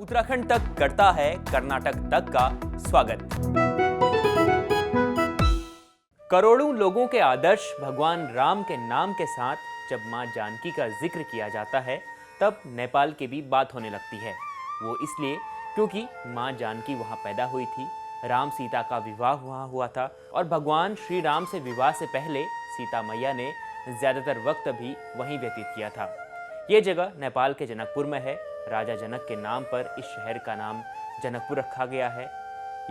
उत्तराखंड तक करता है कर्नाटक तक का स्वागत। करोड़ों लोगों के आदर्श भगवान राम के नाम के साथ जब मां जानकी का जिक्र किया जाता है तब नेपाल की भी बात होने लगती है। वो इसलिए क्योंकि मां जानकी वहां पैदा हुई थी, राम सीता का विवाह वहां हुआ था और भगवान श्री राम से विवाह से पहले सीता मैया ने ज्यादातर वक्त भी वहीं व्यतीत किया था। ये जगह नेपाल के जनकपुर में है। राजा जनक के नाम पर इस शहर का नाम जनकपुर रखा गया है।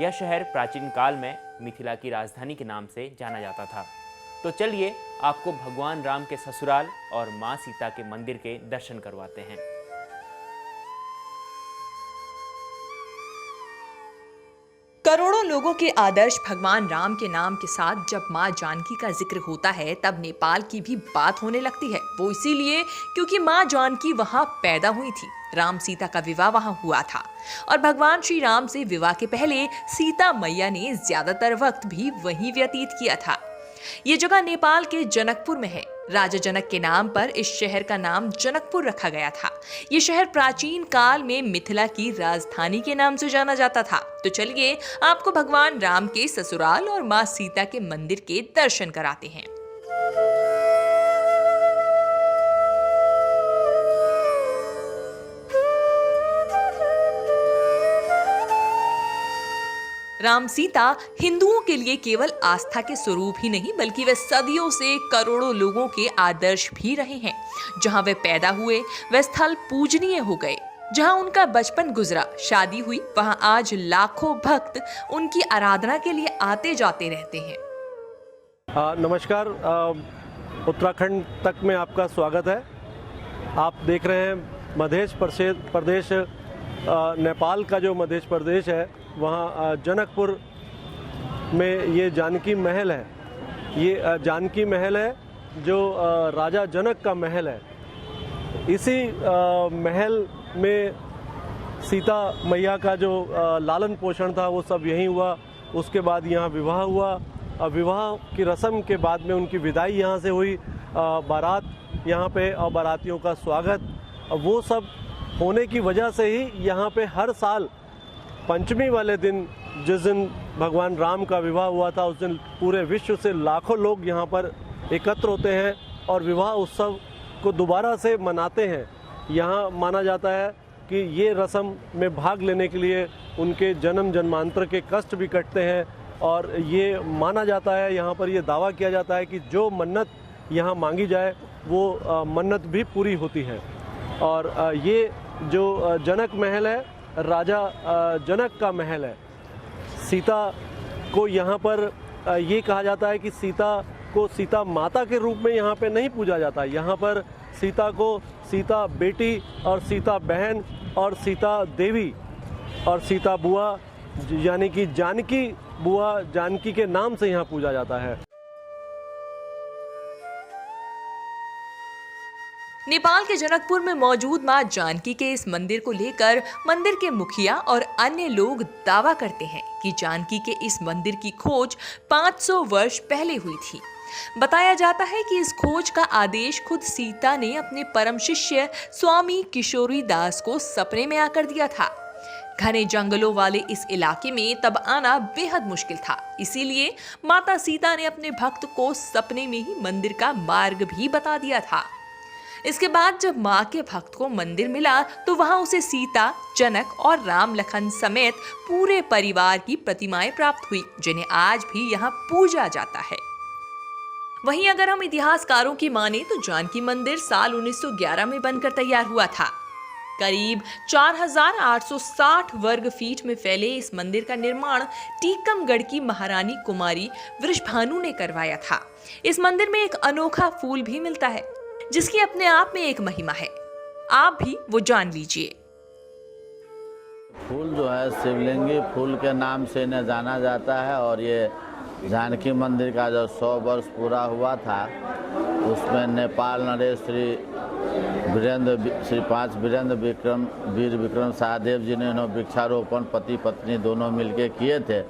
यह शहर प्राचीन काल में मिथिला की राजधानी के नाम से जाना जाता था। तो चलिए आपको भगवान राम के ससुराल और मां सीता के मंदिर के दर्शन करवाते हैं। करोड़ों लोगों के आदर्श भगवान राम के नाम के साथ जब मां जानकी का जिक्र होता है तब नेपाल की भी बात होने लगती है। वो इसीलिए क्योंकि मां जानकी वहां पैदा हुई थी, राम सीता का विवाह वहां हुआ था और भगवान श्री राम से विवाह के पहले सीता मैया ने ज्यादातर वक्त भी वहीं व्यतीत किया था। ये जगह नेपाल के जनकपुर में है। राजा जनक के नाम पर इस शहर का नाम जनकपुर रखा गया था। ये शहर प्राचीन काल में मिथिला की राजधानी के नाम से जाना जाता था। तो चलिए आपको भगवान राम के ससुराल और मां सीता के मंदिर के दर्शन कराते हैं। राम सीता हिंदुओं के लिए केवल आस्था के स्वरूप ही नहीं बल्कि वे सदियों से करोड़ों लोगों के आदर्श भी रहे हैं। जहां वे पैदा हुए वह स्थल पूजनीय हो गए। जहां उनका बचपन गुजरा, शादी हुई, वहां आज लाखों भक्त उनकी आराधना के लिए आते जाते रहते हैं। नमस्कार, उत्तराखंड तक में आपका स्वागत है। आप देख रहे हैं मध्य प्रदेश, नेपाल का जो मध्य प्रदेश है वहाँ जनकपुर में ये जानकी महल है। ये जानकी महल है जो राजा जनक का महल है। इसी महल में सीता मैया का जो लालन पोषण था वो सब यहीं हुआ। उसके बाद यहाँ विवाह हुआ। विवाह की रस्म के बाद में उनकी विदाई यहाँ से हुई, बारात यहाँ पे और बारातियों का स्वागत। वो सब होने की वजह से ही यहाँ पे हर साल पंचमी वाले दिन, जिस दिन भगवान राम का विवाह हुआ था, उस दिन पूरे विश्व से लाखों लोग यहाँ पर एकत्र होते हैं और विवाह उत्सव को दोबारा से मनाते हैं। यहाँ माना जाता है कि ये रस्म में भाग लेने के लिए उनके जन्म जन्मांतर के कष्ट भी कटते हैं और ये माना जाता है, यहाँ पर ये दावा किया जाता है कि जो मन्नत यहाँ मांगी जाए वो मन्नत भी पूरी होती है। और ये जो जनक महल है, राजा जनक का महल है। सीता को यहाँ पर ये कहा जाता है कि सीता को सीता माता के रूप में यहाँ पे नहीं पूजा जाता। यहाँ पर सीता को सीता बेटी और सीता बहन और सीता देवी और सीता बुआ यानी कि जानकी बुआ, जानकी के नाम से यहाँ पूजा जाता है। नेपाल के जनकपुर में मौजूद मां जानकी के इस मंदिर को लेकर मंदिर के मुखिया और अन्य लोग दावा करते हैं कि जानकी के इस मंदिर की खोज 500 वर्ष पहले हुई थी। बताया जाता है कि इस खोज का आदेश खुद सीता ने अपने परम शिष्य स्वामी किशोरी दास को सपने में आकर दिया था। घने जंगलों वाले इस इलाके में तब आना बेहद मुश्किल था, इसीलिए माता सीता ने अपने भक्त को सपने में ही मंदिर का मार्ग भी बता दिया था। इसके बाद जब मां के भक्त को मंदिर मिला तो वहां उसे सीता, जनक और राम लखन समेत पूरे परिवार की प्रतिमाएं प्राप्त हुई, जिन्हें आज भी यहाँ पूजा जाता है। वहीं अगर हम इतिहासकारों की माने तो जानकी मंदिर साल 1911 में बनकर तैयार हुआ था। करीब 4860 वर्ग फीट में फैले इस मंदिर का निर्माण टीकमगढ़ की महारानी कुमारी वृषभानु ने करवाया था। इस मंदिर में एक अनोखा फूल भी मिलता है जिसकी अपने आप में एक महिमा है। आप भी वो जान लीजिए। फूल जो है शिवलिंगी फूल के नाम से इन्हें जाना जाता है और ये जानकी मंदिर का जो 100 वर्ष पूरा हुआ था उसमें नेपाल नरेश श्री 5 वीरेंद्र वीर विक्रम शाहदेव जी ने वृक्षारोपण पति पत्नी दोनों मिलके किए थे।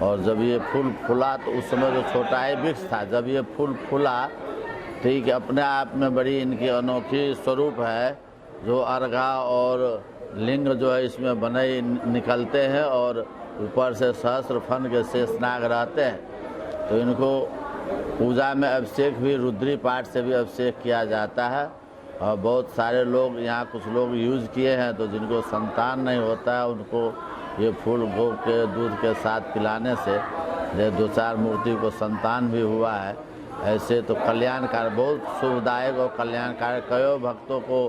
और जब ये फूल फूला तो उस समय जो छोटा ही वृक्ष था, जब ये फूल फूला ठीक है, अपने आप में बड़ी इनकी अनोखी स्वरूप है जो अर्घा और लिंग जो है इसमें बने निकलते हैं और ऊपर से सहस्त्र फन के शेषनाग रहते हैं। तो इनको पूजा में अभिषेक भी रुद्री पाठ से भी अभिषेक किया जाता है। और बहुत सारे लोग यहाँ कुछ लोग यूज़ किए हैं, तो जिनको संतान नहीं होता है उनको ये फूल गौ के दूध के साथ पिलाने से ये 2-4 मूर्ति को संतान भी हुआ है। ऐसे तो कल्याणकारी, बहुत शुभदायक और कल्याणकारी, कई भक्तों को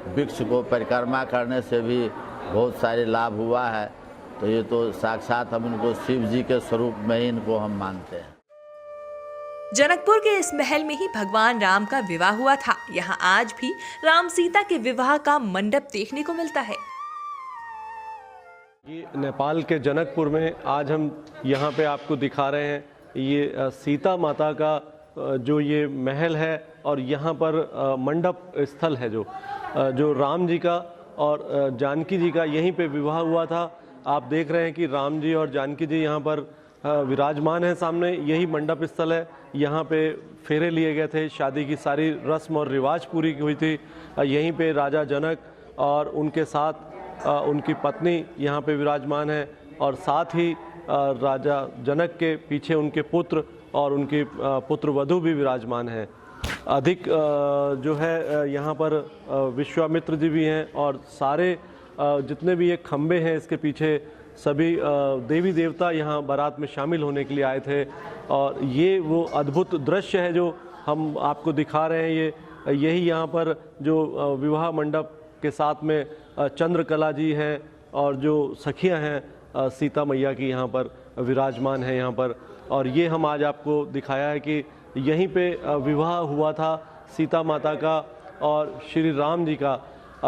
वृक्ष को परिक्रमा करने से भी बहुत सारे लाभ हुआ है। तो ये तो साक्षात हम इनको शिव जी के स्वरूप में ही इनको हम मानते हैं। जनकपुर के इस महल में ही भगवान राम का विवाह हुआ था। यहाँ आज भी राम सीता के विवाह का मंडप देखने को मिलता है। ये नेपाल के जनकपुर में आज हम यहाँ पे आपको दिखा रहे हैं ये सीता माता का जो ये महल है और यहाँ पर मंडप स्थल है जो राम जी का और जानकी जी का यहीं पे विवाह हुआ था। आप देख रहे हैं कि राम जी और जानकी जी यहाँ पर विराजमान है, सामने यही मंडप स्थल है। यहाँ पे फेरे लिए गए थे, शादी की सारी रस्म और रिवाज पूरी हुई थी। यहीं पे राजा जनक और उनके साथ उनकी पत्नी यहाँ पे विराजमान है और साथ ही राजा जनक के पीछे उनके पुत्र और उनकी पुत्र वधू भी विराजमान है। अधिक जो है यहाँ पर विश्वामित्र जी भी हैं और सारे जितने भी ये खम्बे हैं इसके पीछे सभी देवी देवता यहाँ बारात में शामिल होने के लिए आए थे। और ये वो अद्भुत दृश्य है जो हम आपको दिखा रहे हैं। यही यहाँ पर जो विवाह मंडप के साथ में चंद्रकला जी हैं और जो सखियाँ हैं सीता मैया की यहाँ पर विराजमान है यहाँ पर। और ये हम आज आपको दिखाया है कि यहीं पे विवाह हुआ था सीता माता का और श्री राम जी का,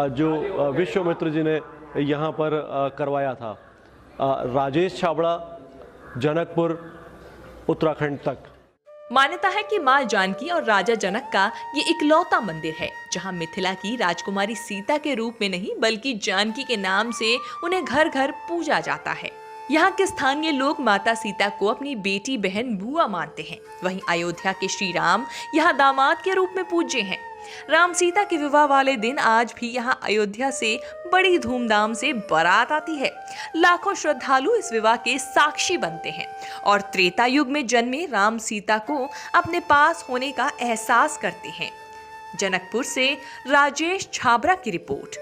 जो विश्वामित्र जी ने यहाँ पर करवाया था। राजेश छाबड़ा, जनकपुर, उत्तराखंड तक। मान्यता है कि मां जानकी और राजा जनक का ये इकलौता मंदिर है जहां मिथिला की राजकुमारी सीता के रूप में नहीं बल्कि जानकी के नाम से उन्हें घर घर पूजा जाता है। यहाँ के स्थानीय लोग माता सीता को अपनी बेटी बहन बुआ मानते हैं। वहीं अयोध्या के श्री राम यहाँ दामाद के रूप में पूज्य हैं। राम सीता के विवाह वाले दिन आज भी यहाँ अयोध्या से बड़ी धूमधाम से बारात आती है। लाखों श्रद्धालु इस विवाह के साक्षी बनते हैं और त्रेता युग में जन्मे राम सीता को अपने पास होने का एहसास करते हैं। जनकपुर से राजेश छाबड़ा की रिपोर्ट।